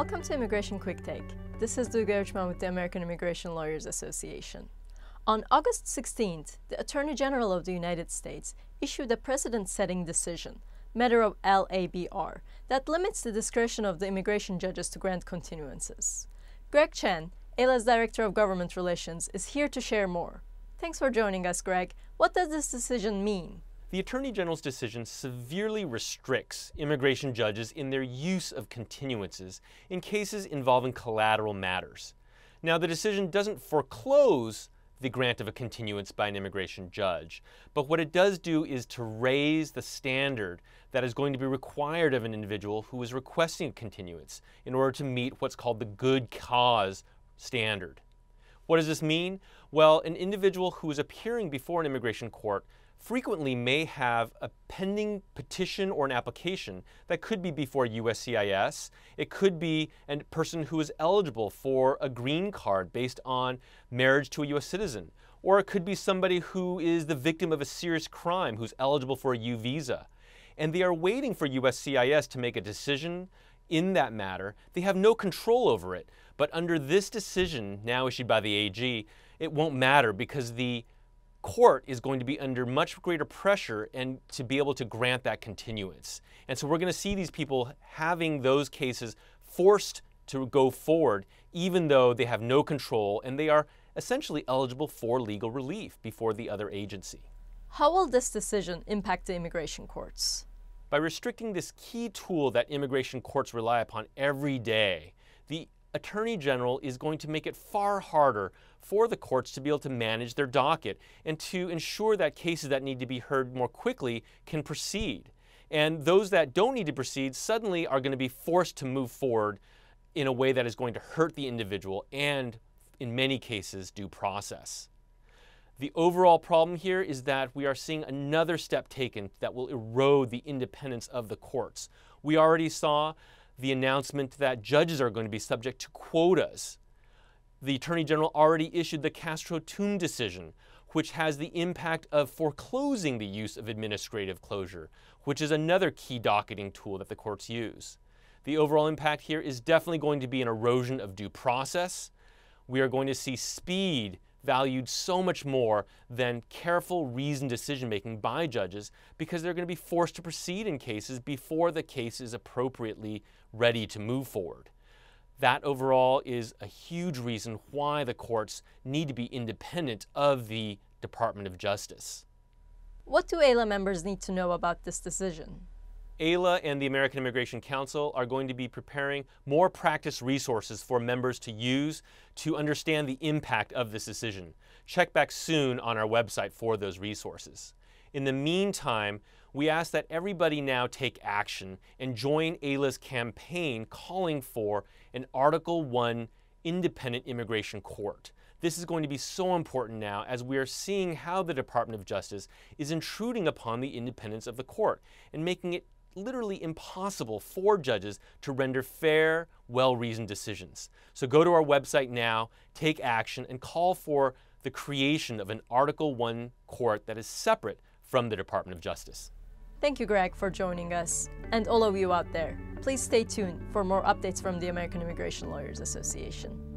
Welcome to Immigration Quicktake. This is Duygu Erçman with the American Immigration Lawyers Association. On August 16th, the Attorney General of the United States issued a precedent-setting decision, matter of LABR, that limits the discretion of the immigration judges to grant continuances. Greg Chen, AILA's Director of Government Relations, is here to share more. Thanks for joining us, Greg. What does this decision mean? The Attorney General's decision severely restricts immigration judges in their use of continuances in cases involving collateral matters. Now, the decision doesn't foreclose the grant of a continuance by an immigration judge, but what it does do is to raise the standard that is going to be required of an individual who is requesting a continuance in order to meet what's called the good cause standard. What does this mean? Well, an individual who is appearing before an immigration court frequently may have a pending petition or an application that could be before USCIS. It could be a person who is eligible for a green card based on marriage to a US citizen. Or it could be somebody who is the victim of a serious crime who's eligible for a U visa. And they are waiting for USCIS to make a decision in that matter. They have no control over it. But under this decision, now issued by the AG, it won't matter because the court is going to be under much greater pressure and to be able to grant that continuance. And so we're going to see these people having those cases forced to go forward even though they have no control and they are essentially eligible for legal relief before the other agency. How will this decision impact the immigration courts? By restricting this key tool that immigration courts rely upon every day, the Attorney General is going to make it far harder for the courts to be able to manage their docket and to ensure that cases that need to be heard more quickly can proceed. And those that don't need to proceed suddenly are going to be forced to move forward in a way that is going to hurt the individual and, in many cases, due process. The overall problem here is that we are seeing another step taken that will erode the independence of the courts. We already saw the announcement that judges are going to be subject to quotas. The Attorney General already issued the Castro-Tum decision, which has the impact of foreclosing the use of administrative closure, which is another key docketing tool that the courts use. The overall impact here is definitely going to be an erosion of due process. We are going to see speed valued so much more than careful, reasoned decision-making by judges because they're going to be forced to proceed in cases before the case is appropriately ready to move forward. That overall is a huge reason why the courts need to be independent of the Department of Justice. What do AILA members need to know about this decision? AILA and the American Immigration Council are going to be preparing more practice resources for members to use to understand the impact of this decision. Check back soon on our website for those resources. In the meantime, we ask that everybody now take action and join AILA's campaign calling for an Article I independent immigration court. This is going to be so important now as we are seeing how the Department of Justice is intruding upon the independence of the court and making it literally impossible for judges to render fair, well-reasoned decisions. So go to our website now, take action, and call for the creation of an Article I court that is separate from the Department of Justice. Thank you, Greg, for joining us. And all of you out there, please stay tuned for more updates from the American Immigration Lawyers Association.